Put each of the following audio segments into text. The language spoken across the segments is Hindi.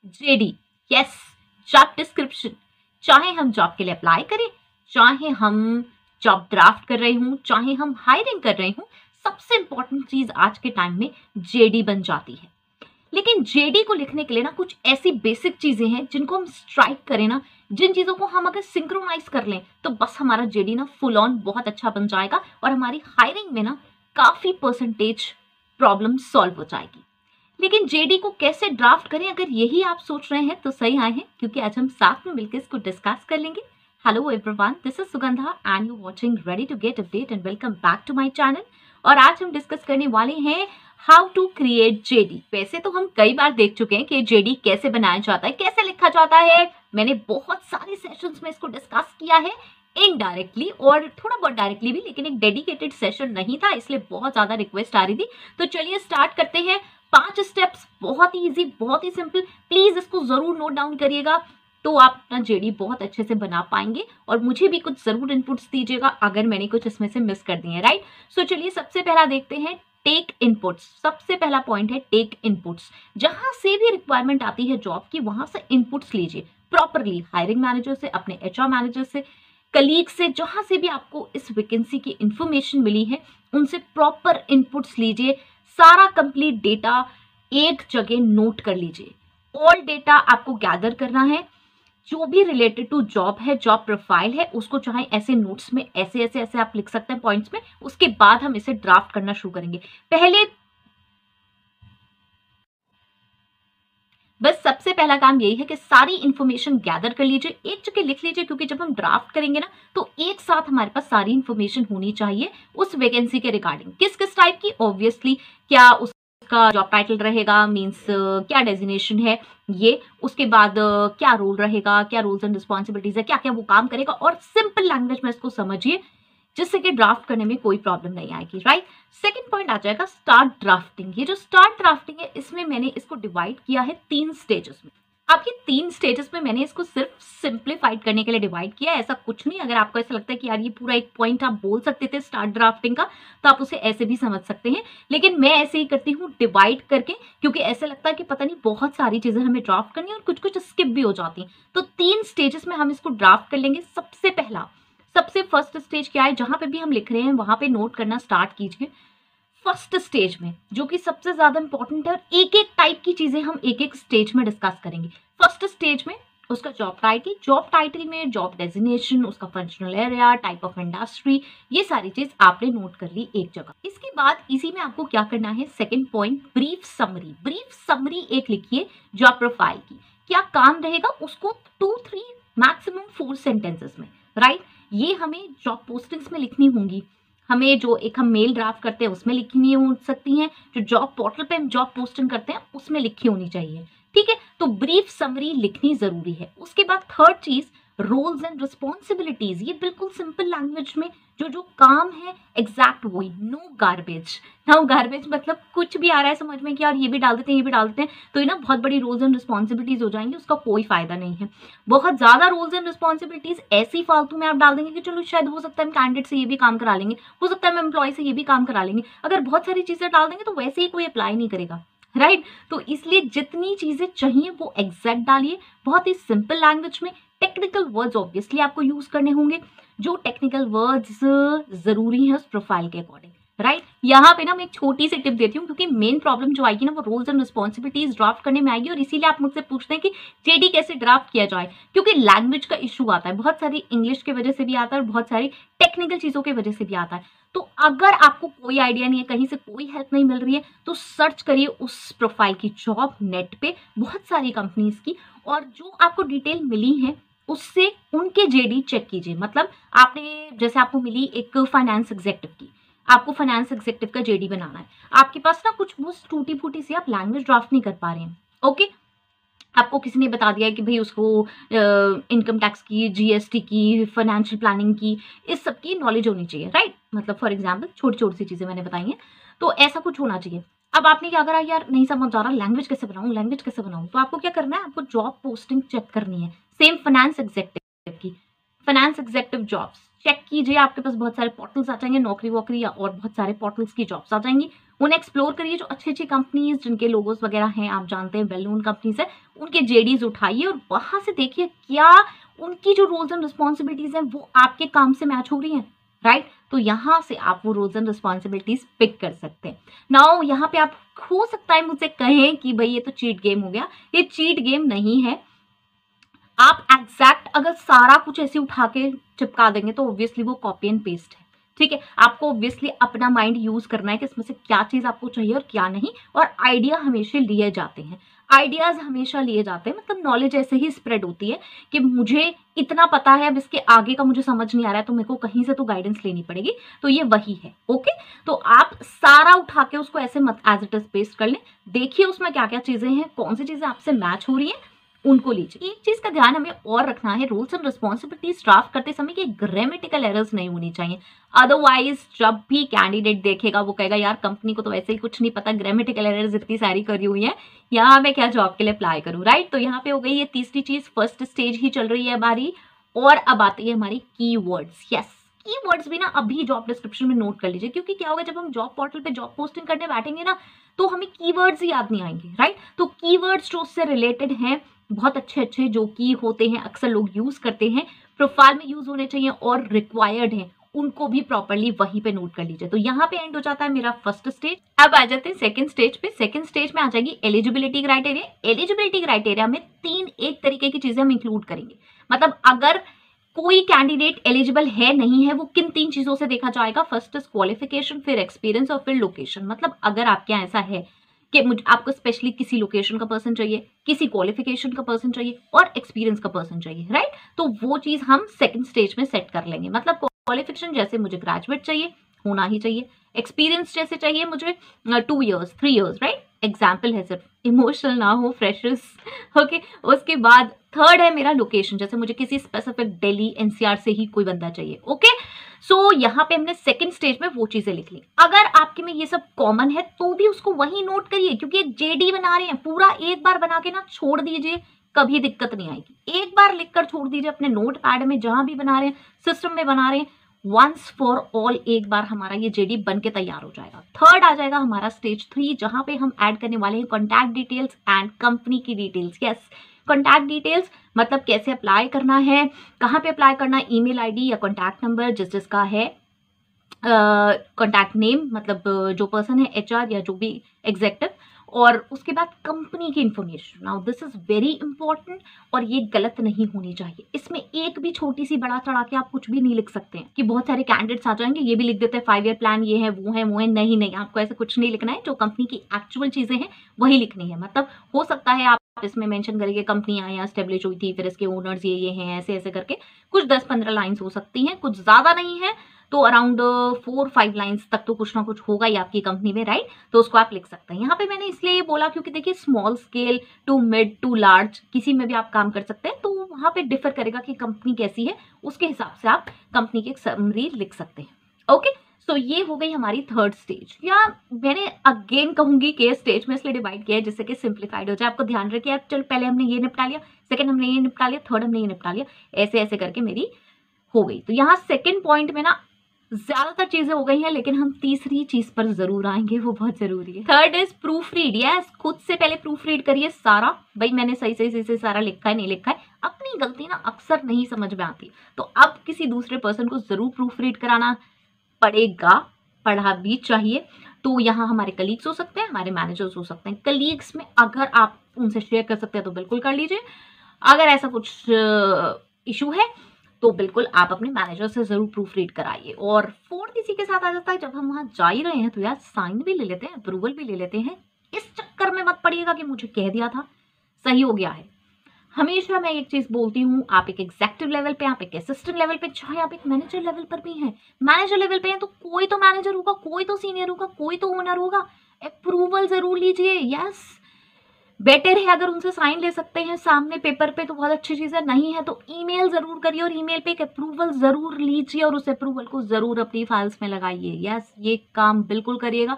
JD, yes, job description. चाहे हम जॉब के लिए अप्लाई करें, चाहे हम जॉब ड्राफ्ट कर रहे हूं, चाहे हम हायरिंग कर रहे हूं, सबसे इंपॉर्टेंट चीज आज के टाइम में जेडी बन जाती है। लेकिन जेडी को लिखने के लिए ना कुछ ऐसी बेसिक चीजें हैं जिनको हम स्ट्राइक करें ना, जिन चीजों को हम अगर सिंक्रोनाइज कर लें तो बस हमारा जेडी ना फुल ऑन बहुत अच्छा बन जाएगा और हमारी हायरिंग में ना काफी परसेंटेज प्रॉब्लम सॉल्व हो जाएगी। लेकिन जेडी को कैसे ड्राफ्ट करें, अगर यही आप सोच रहे हैं तो सही आए हैं, क्योंकि आज हम साथ में मिलकर इसको डिस्कस कर लेंगे। Hello everyone, this is Sugandha and you watching ready to get update and welcome back to my channel. और आज हम डिस्कस करने वाले हैं हाउ टू क्रिएट जेडी। वैसे तो हम कई बार देख चुके हैं कि जेडी कैसे बनाया जाता है, कैसे लिखा जाता है। मैंने बहुत सारे सेशंस में इसको डिस्कस किया है, इनडायरेक्टली और थोड़ा बहुत डायरेक्टली भी, लेकिन एक डेडिकेटेड सेशन नहीं था, इसलिए बहुत ज्यादा रिक्वेस्ट आ रही थी। तो चलिए स्टार्ट करते हैं। 5 स्टेप्स, बहुत ही इजी, बहुत ही सिंपल। प्लीज इसको जरूर नोट डाउन करिएगा, तो आप अपना जेडी बहुत अच्छे से बना पाएंगे। और मुझे भी कुछ जरूर इनपुट्स दीजिएगा अगर मैंने कुछ इसमें से मिस कर दिए, राइट। सो चलिए सबसे पहला देखते हैं, टेक इनपुट्स। सबसे पहला पॉइंट है टेक इनपुट्स। जहां से भी रिक्वायरमेंट आती है जॉब की, वहां से इनपुट्स लीजिए प्रॉपरली, हायरिंग मैनेजर से, अपने एचआर मैनेजर से, कलीग से, जहां से भी आपको इस वैकेंसी की इंफॉर्मेशन मिली है उनसे प्रॉपर इनपुट्स लीजिए। सारा कंप्लीट डेटा एक जगह नोट कर लीजिए। ऑल डेटा आपको गैदर करना है, जो भी रिलेटेड टू जॉब है, जॉब प्रोफाइल है, उसको चाहे ऐसे नोट्स में ऐसे ऐसे ऐसे आप लिख सकते हैं पॉइंट्स में। उसके बाद हम इसे ड्राफ्ट करना शुरू करेंगे। पहले बस सबसे पहला काम यही है कि सारी इंफॉर्मेशन गैदर कर लीजिए, एक जगह लिख लीजिए, क्योंकि जब हम ड्राफ्ट करेंगे ना तो एक साथ हमारे पास सारी इंफॉर्मेशन होनी चाहिए उस वैकेंसी के रिगार्डिंग। किस किस टाइप की, ऑब्वियसली क्या उसका जॉब टाइटल रहेगा, मींस क्या डेजिग्नेशन है ये, उसके बाद क्या रोल रहेगा, क्या रोल्स एंड रिस्पॉन्सिबिलिटीज है, क्या क्या वो काम करेगा, और सिंपल लैंग्वेज में इसको समझिए जिससे कि ड्राफ्ट करने में कोई प्रॉब्लम नहीं आएगी, राइट। सेकंड पॉइंट आ जाएगा स्टार्ट ड्राफ्टिंग। ये जो स्टार्ट ड्राफ्टिंग है, इसमें मैंने इसको डिवाइड किया है 3 स्टेजेस में। अब ये 3 स्टेजेस में मैंने इसको सिर्फ सिंप्लीफाइड करने के लिए डिवाइड किया है, ऐसा कुछ नहीं। अगर आपको ऐसा लगता है कि यार ये पूरा एक पॉइंट आप बोल सकते थे स्टार्ट ड्राफ्टिंग का, तो आप उसे ऐसे भी समझ सकते हैं, लेकिन मैं ऐसे ही करती हूँ डिवाइड करके, क्योंकि ऐसा लगता है कि पता नहीं बहुत सारी चीजें हमें ड्राफ्ट करनी है और कुछ कुछ स्किप भी हो जाती हैं। तो 3 स्टेजेस में हम इसको ड्राफ्ट कर लेंगे। सबसे फर्स्ट स्टेज क्या है, जहां पे भी हम लिख रहे हैं वहां पे नोट करना स्टार्ट कीजिए। फर्स्ट स्टेज में, जो कि सबसे ज्यादा इंपॉर्टेंट है, और एक एक टाइप की चीजें हम एक एक स्टेज में डिस्कस करेंगे। फर्स्ट स्टेज में उसका जॉब टाइटल में जॉब डेजिग्नेशन, उसका functional area, type of industry, ये सारी चीज आपने नोट कर ली एक जगह। इसके बाद इसी में आपको क्या करना है, सेकंड पॉइंट, ब्रीफ समरी एक लिखिए जॉब प्रोफाइल की, क्या काम रहेगा उसको 2-3 मैक्सिमम 4 सेंटेंसेस में, राइट। ये हमें जॉब पोस्टिंग्स में लिखनी होंगी, हमें जो एक हम मेल ड्राफ्ट करते हैं उसमें लिखनी हो सकती हैं, जो जॉब पोर्टल पे हम जॉब पोस्टिंग करते हैं उसमें लिखी होनी चाहिए, ठीक है। तो ब्रीफ समरी लिखनी जरूरी है। उसके बाद थर्ड चीज, रोल्स एंड रिस्पॉन्सिबिलिटीज। ये बिल्कुल सिंपल लैंग्वेज में जो जो काम है एग्जैक्ट वही, नो गार्बेज। मतलब कुछ भी आ रहा है समझ में कि यार ये भी डाल देते हैं, तो ये ना बहुत बड़ी रोल्स एंड रिस्पॉन्सिबिलिटीज हो जाएंगी, उसका कोई फायदा नहीं है। बहुत ज्यादा रोल्स एंड रिस्पॉन्सिबिलिटीज ऐसी फालतू में आप डाल देंगे कि चलो शायद हो सकता है हम कैंडिडेट से ये भी काम करा लेंगे, हो सकता है हम एम्प्लॉय से ये भी काम करा लेंगे। अगर बहुत सारी चीजें डाल देंगे तो वैसे ही कोई अप्लाई नहीं करेगा, राइट। तो इसलिए जितनी चीजें चाहिए वो एग्जैक्ट डालिए, बहुत ही सिंपल लैंग्वेज में। टेक्निकल वर्ड्स ऑब्वियसली आपको यूज करने होंगे, जो टेक्निकल वर्ड्स जरूरी है उस प्रोफाइल के अकॉर्डिंग, राइट। यहाँ पे ना मैं एक छोटी सी टिप देती हूँ, क्योंकि मेन प्रॉब्लम जो आएगी ना वो रोल्स एंड रिस्पॉन्सिबिलिटीज ड्राफ्ट करने में आएगी, और इसीलिए आप मुझसे पूछते हैं कि जेडी कैसे ड्राफ्ट किया जाए, क्योंकि लैंग्वेज का इशू आता है, बहुत सारी इंग्लिश की वजह से भी आता है और बहुत सारी टेक्निकल चीजों की वजह से भी आता है। तो अगर आपको कोई आइडिया नहीं है, कहीं से कोई हेल्प नहीं मिल रही है, तो सर्च करिए उस प्रोफाइल की जॉब नेट पे, बहुत सारी कंपनीज की, और जो आपको डिटेल मिली है उससे उनके जेडी चेक कीजिए। मतलब आपने, जैसे आपको मिली एक फाइनेंस एग्जेक्टिव की, आपको फाइनेंस एग्जेक्टिव का जेडी बनाना है, आपके पास ना कुछ वो टूटी फूटी सी आप लैंग्वेज ड्राफ्ट नहीं कर पा रहे हैं, ओके। आपको किसी ने बता दिया कि भाई उसको इनकम टैक्स की, जीएसटी की, फाइनेंशियल प्लानिंग की, इस सब की नॉलेज होनी चाहिए, राइट। मतलब फॉर एग्जांपल छोटी छोटी सी चीजें मैंने बताई हैं, तो ऐसा कुछ होना चाहिए। अब आपने क्या करा, यार नहीं समझ आ रहा, लैंग्वेज कैसे बनाऊं, तो आपको क्या करना है, आपको जॉब पोस्टिंग चेक करनी है, सेम फाइनेंस एग्जेक्टिव की, फाइनेंस एग्जेक्टिव जॉब्स चेक कीजिए, आपके पास बहुत सारे पोर्टल्स आ जाएंगे, नौकरी वोकरी या और बहुत सारे पोर्टल्स की जॉब्स आ जाएंगी, उन्हें एक्सप्लोर करिए। जो अच्छी अच्छी कंपनीज जिनके लोगोज वगैरह हैं, आप जानते हैं वेल नोन कंपनीज है, उनके जेडीज उठाइए और वहां से देखिए क्या उनकी जो रोल्स एंड रिस्पॉन्सिबिलिटीज हैं वो आपके काम से मैच हो रही हैं, राइट। तो यहाँ से आप वो रोल्स एंड रिस्पॉन्सिबिलिटीज पिक कर सकते हैं। नाउ यहाँ पे आप हो सकता है मुझसे कहें कि भाई ये तो चीट गेम हो गया। ये चीट गेम नहीं है। आप एग्जैक्ट अगर सारा कुछ ऐसे उठा के चिपका देंगे तो ऑब्वियसली वो कॉपी एंड पेस्ट है, ठीक है। आपको ऑब्वियसली अपना माइंड यूज करना है कि इसमें से क्या चीज आपको चाहिए और क्या नहीं। और आइडिया हमेशा लिए जाते हैं, आइडियाज हमेशा लिए जाते हैं, मतलब नॉलेज ऐसे ही स्प्रेड होती है कि मुझे इतना पता है, अब इसके आगे का मुझे समझ नहीं आ रहा है तो मेरे को कहीं से तो गाइडेंस लेनी पड़ेगी। तो ये वही है, ओके। तो आप सारा उठा के उसको ऐसे मत एज इट इज पेस्ट कर लें, देखिए उसमें क्या क्या चीजें हैं, कौन सी चीजें आपसे मैच हो रही है, उनको लीजिए। एक चीज का ध्यान हमें और रखना है, रूल्स एंड रिस्पॉन्सिबिलिटीज ड्राफ्ट करते समय कि ग्रामेटिकल एरर्स नहीं होनी चाहिए। अदरवाइज जब भी कैंडिडेट देखेगा वो कहेगा यार कंपनी को तो वैसे ही कुछ नहीं पता, ग्रामेटिकल एरर्स इतनी सारी करी हुई है, यहाँ मैं क्या जॉब के लिए अप्लाई करूँ, राइट। तो यहाँ पे हो गई ये तीसरी चीज, फर्स्ट स्टेज ही चल रही है हमारी। और अब आती है हमारी कीवर्ड्स। यस, कीवर्ड्स भी ना अभी जॉब डिस्क्रिप्शन में नोट कर लीजिए, क्योंकि क्या होगा जब हम जॉब पोर्टल पे जॉब पोस्टिंग करने बैठेंगे ना तो हमें कीवर्ड्स ही याद नहीं आएंगे, राइट। तो कीवर्ड्स जो उससे रिलेटेड हैं, बहुत अच्छे अच्छे जो की होते हैं, अक्सर लोग यूज करते हैं, प्रोफाइल में यूज होने चाहिए और रिक्वायर्ड हैं, उनको भी प्रॉपरली वहीं पे नोट कर लीजिए। तो यहाँ पे एंड हो जाता है मेरा फर्स्ट स्टेज। अब आ जाते हैं सेकंड स्टेज पे। सेकंड स्टेज में आ जाएगी एलिजिबिलिटी क्राइटेरिया। एलिजिबिलिटी क्राइटेरिया में एक तरीके की चीजें हम इंक्लूड करेंगे, मतलब अगर कोई कैंडिडेट एलिजिबल है नहीं है, वो किन 3 चीजों से देखा जाएगा। फर्स्ट इज क्वालिफिकेशन, फिर एक्सपीरियंस और फिर लोकेशन। मतलब अगर आपके यहाँ ऐसा है कि आपको स्पेशली किसी लोकेशन का पर्सन चाहिए, किसी क्वालिफिकेशन का पर्सन चाहिए और एक्सपीरियंस का पर्सन चाहिए, राइट, तो वो चीज हम सेकंड स्टेज में सेट कर लेंगे। मतलब क्वालिफिकेशन जैसे मुझे ग्रेजुएट चाहिए, होना ही चाहिए। एक्सपीरियंस जैसे चाहिए मुझे 2 इयर्स 3 इयर्स, राइट, एग्जाम्पल है, सिर्फ इमोशनल ना हो, फ्रेशर्स, ओके। उसके बाद थर्ड है मेरा लोकेशन, जैसे मुझे किसी स्पेसिफिक दिल्ली एनसीआर से ही कोई बंदा चाहिए, ओके। सो यहाँ पे हमने सेकंड स्टेज में वो चीजें लिख ली। अगर आपके में ये सब कॉमन है तो भी उसको वही नोट करिए, क्योंकि एक जेडी बना रहे हैं, पूरा एक बार बना के ना छोड़ दीजिए, कभी दिक्कत नहीं आएगी। एक बार लिखकर छोड़ दीजिए अपने नोट पैड में, जहां भी बना रहे हैं, सिस्टम में बना रहे हैं, वंस फॉर ऑल एक बार हमारा ये जेडी बन के तैयार हो जाएगा। थर्ड आ जाएगा हमारा स्टेज 3, जहां पे हम ऐड करने वाले हैं कॉन्टैक्ट डिटेल्स एंड कंपनी की डिटेल्स। यस, कॉन्टैक्ट डिटेल्स मतलब कैसे अप्लाई करना है, कहाँ पे अप्लाई करना है, ईमेल आईडी या कॉन्टैक्ट नंबर जिसका है, कॉन्टैक्ट नेम मतलब जो पर्सन है एचआर या जो भी एग्जेक्टिव, और उसके बाद कंपनी की information. Now this is very important और ये गलत नहीं होनी चाहिए। इसमें एक भी छोटी सी बड़ा चढ़ा के आप कुछ भी नहीं लिख सकते हैं कि बहुत सारे कैंडिडेट्स आ जाएंगे ये भी लिख देते हैं 5 ईयर प्लान, ये है वो है वो है। नहीं नहीं, आपको ऐसे कुछ नहीं लिखना है। जो कंपनी की एक्चुअल चीजें हैं वही लिखनी है। मतलब हो सकता है आप इसमें मेंशन करेंगे कंपनी यहाँ एस्टेब्लिश हुई थी, फिर इसके ओनर्स ये हैं, ऐसे ऐसे करके कुछ 10-15 लाइन्स हो सकती हैं, कुछ ज्यादा नहीं है तो अराउंड 4-5 लाइन्स तक तो कुछ ना कुछ होगा ही आपकी कंपनी में, राइट। तो उसको आप लिख सकते हैं। यहाँ पे मैंने इसलिए ये बोला क्योंकि देखिए small scale to mid to large किसी में भी आप काम कर सकते हैं, तो वहां पे डिफर करेगा कि कंपनी कैसी है, उसके हिसाब से आप कंपनी की एक समरी लिख सकते हैं, ओके। सो ये हो गई हमारी थर्ड स्टेज, या मैंने अगेन कहूंगी कि स्टेज में इसलिए डिवाइड किया है जिससे कि सिंप्लीफाइड हो जाए। आपको ध्यान रखे यार, चल पहले हमने ये निपटा लिया, सेकंड हमने ये निपटा लिया, थर्ड हमने ये निपटा लिया, ऐसे ऐसे करके मेरी हो गई। तो यहाँ सेकंड पॉइंट में ना ज्यादातर चीजें हो गई हैं, लेकिन हम तीसरी चीज पर जरूर आएंगे, वो बहुत जरूरी है। Third is proof read. Yes, खुद से पहले प्रूफ रीड करिए सारा। भाई मैंने सही से सारा लिखा है नहीं लिखा है, अपनी गलती ना अक्सर नहीं समझ में आती, तो अब किसी दूसरे पर्सन को जरूर प्रूफ रीड कराना पड़ेगा, पढ़ा भी चाहिए। तो यहाँ हमारे कलीग्स हो सकते हैं, हमारे मैनेजर्स हो सकते हैं। कलीग्स में अगर आप उनसे शेयर कर सकते हैं तो बिल्कुल कर लीजिए। अगर ऐसा कुछ इशू है तो बिल्कुल आप अपने मैनेजर से जरूर प्रूफ रीड कराइए। और फोर्थ इसी के साथ आ जाता है, जब हम वहां जा ही रहे हैं तो यार साइन भी ले लेते हैं, अप्रूवल भी ले लेते हैं। इस चक्कर में मत पड़िएगा कि मुझे कह दिया था सही हो गया है। हमेशा मैं एक चीज बोलती हूँ, आप एक एग्जेक्टिव लेवल पे, आप एक असिस्टेंट लेवल पे, चाहे आप एक मैनेजर लेवल पर भी हैं, मैनेजर लेवल पे हैं तो कोई तो मैनेजर होगा, कोई तो सीनियर होगा, कोई तो ओनर होगा, अप्रूवल जरूर लीजिए। यस, बेटर है अगर उनसे साइन ले सकते हैं सामने पेपर पे तो बहुत अच्छी चीज है, नहीं है तो ईमेल जरूर करिए और ईमेल पे एक अप्रूवल जरूर लीजिए और उस अप्रूवल को जरूर अपनी फाइल्स में लगाइए। यस, ये काम बिल्कुल करिएगा।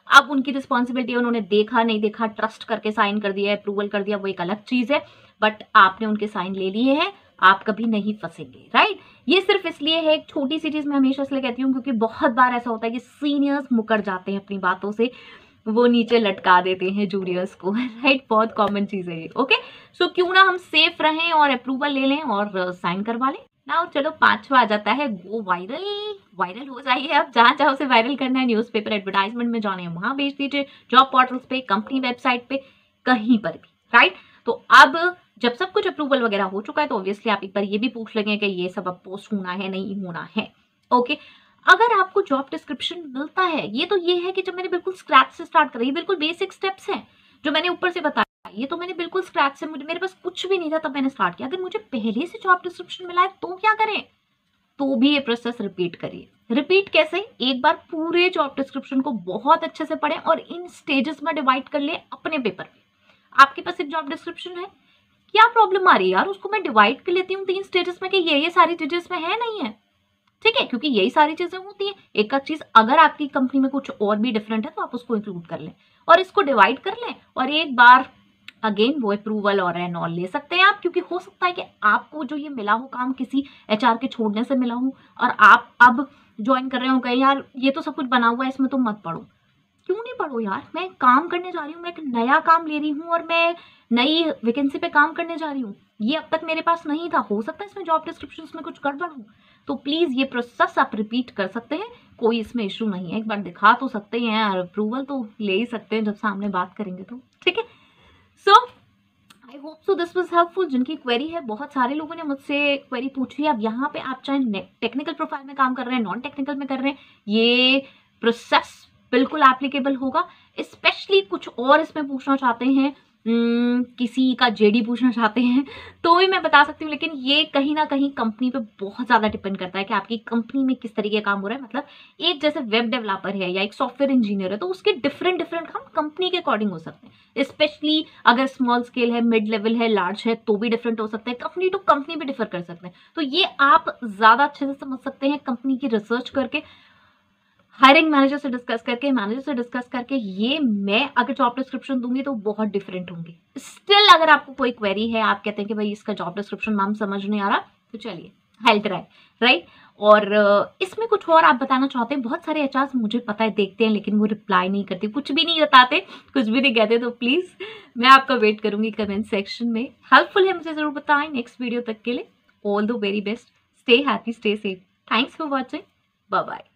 अब उनकी रिस्पॉन्सिबिलिटी, उन्होंने देखा नहीं देखा, ट्रस्ट करके साइन कर दिया, अप्रूवल कर दिया, वो एक अलग चीज है, बट आपने उनके साइन ले लिए हैं, आप कभी नहीं फंसेंगे, राइट। ये सिर्फ इसलिए है, एक छोटी सी चीज मैं हमेशा इसलिए कहती हूँ क्योंकि बहुत बार ऐसा होता है कि सीनियर्स मुकर जाते हैं अपनी बातों से, वो नीचे लटका देते हैं जूनियर्स को, राइट। बहुत कॉमन चीज है ये। ओके, सो क्यों ना हम सेफ रहें और अप्रूवल ले लें और साइन करवा लें। नाउ चलो 5वां आ जाता है गो वायरल। वायरल हो जाइए, अब जहां चाहो से वायरल करना है, न्यूज़पेपर एडवर्टाइजमेंट में जाने वहां भेज दीजिए, जॉब पोर्टल्स पे, कंपनी वेबसाइट पे, कहीं पर भी, राइट। तो अब जब सब कुछ अप्रूवल वगैरह हो चुका है तो ऑब्वियसली आप एक बार ये भी पूछ लेंगे कि ये सब अब पोस्ट होना है नहीं होना है। ओके, अगर आपको जॉब डिस्क्रिप्शन मिलता है, ये तो ये है कि जब मैंने बिल्कुल स्क्रैच से स्टार्ट करा, ये बिल्कुल बेसिक स्टेप्स हैं जो मैंने ऊपर से बताया, ये तो मैंने बिल्कुल स्क्रैच से, मेरे पास कुछ भी नहीं था तब मैंने स्टार्ट किया। अगर मुझे पहले से जॉब डिस्क्रिप्शन मिला है तो क्या करें, तो भी ये प्रोसेस रिपीट करिए। रिपीट कैसे, एक बार पूरे जॉब डिस्क्रिप्शन को बहुत अच्छे से पढ़ें और इन स्टेजेस में डिवाइड कर ले अपने पेपर पे। आपके पास एक जॉब डिस्क्रिप्शन है, क्या प्रॉब्लम आ रही है यार, उसको मैं डिवाइड कर लेती हूँ 3 स्टेजेस में कि ये सारी चीजें इसमें है नहीं है, ठीक है, क्योंकि यही सारी चीजें होती है। एक चीज अगर आपकी कंपनी में कुछ और भी डिफरेंट है तो आप उसको इंक्लूड कर लें और इसको डिवाइड कर लें, और एक बार अगेन वो अप्रूवल और एंड ऑल ले सकते हैं आप, क्योंकि हो सकता है कि आपको जो ये मिला हो काम किसी एचआर के छोड़ने से मिला हो और आप अब ज्वाइन कर रहे हो, कहीं यार ये तो सब कुछ बना हुआ है, इसमें तुम मत पढ़ो। क्यों नहीं पढ़ो यार, मैं काम करने जा रही हूँ, मैं एक नया काम ले रही हूँ और मैं नई वैकेंसी पे काम करने जा रही हूँ, ये अब तक मेरे पास नहीं था, हो सकता है इसमें जॉब डिस्क्रिप्शन में कुछ गड़बड़ हो, तो प्लीज ये प्रोसेस आप रिपीट कर सकते हैं, कोई इसमें इशू नहीं है। एक बार दिखा तो सकते हैं, अप्रूवल तो ले ही सकते हैं जब सामने बात करेंगे तो, ठीक है। So I hope so this was helpful. जिनकी क्वेरी है, बहुत सारे लोगों ने मुझसे क्वेरी पूछी है, अब यहाँ पे आप चाहे टेक्निकल प्रोफाइल में काम कर रहे हैं, नॉन टेक्निकल में कर रहे हैं, ये प्रोसेस बिल्कुल एप्लीकेबल होगा। स्पेशली कुछ और इसमें पूछना चाहते हैं, किसी का जेडी पूछना चाहते हैं तो भी मैं बता सकती हूँ, लेकिन ये कहीं ना कहीं कंपनी पे बहुत ज़्यादा डिपेंड करता है कि आपकी कंपनी में किस तरीके का काम हो रहा है। मतलब एक जैसे वेब डेवलपर है या एक सॉफ्टवेयर इंजीनियर है तो उसके डिफरेंट डिफरेंट काम कंपनी के अकॉर्डिंग हो सकते हैं, स्पेशली अगर स्मॉल स्केल है, मिड लेवल है, लार्ज है तो भी डिफरेंट हो सकते हैं, कंपनी टू कंपनी भी डिफर कर सकते हैं। तो ये आप ज़्यादा अच्छे से समझ सकते हैं कंपनी की रिसर्च करके, हायरिंग मैनेजर से डिस्कस करके, मैनेजर से डिस्कस करके। ये मैं अगर जॉब डिस्क्रिप्शन दूंगी तो बहुत डिफरेंट होंगे। स्टिल अगर आपको कोई क्वेरी है, आप कहते हैं कि भाई इसका जॉब डिस्क्रिप्शन मैम समझ नहीं आ रहा, तो चलिए हेल्प ट्राई, राइट। और इसमें कुछ और आप बताना चाहते हैं, बहुत सारे एचआर्स मुझे पता है देखते हैं लेकिन वो रिप्लाई नहीं करते, कुछ भी नहीं बताते, कुछ भी नहीं कहते, तो प्लीज मैं आपका वेट करूंगी कमेंट सेक्शन में। हेल्पफुल है मुझे जरूर बताएं। नेक्स्ट वीडियो तक के लिए all the very best, stay happy, stay safe, thanks for watching, bye bye.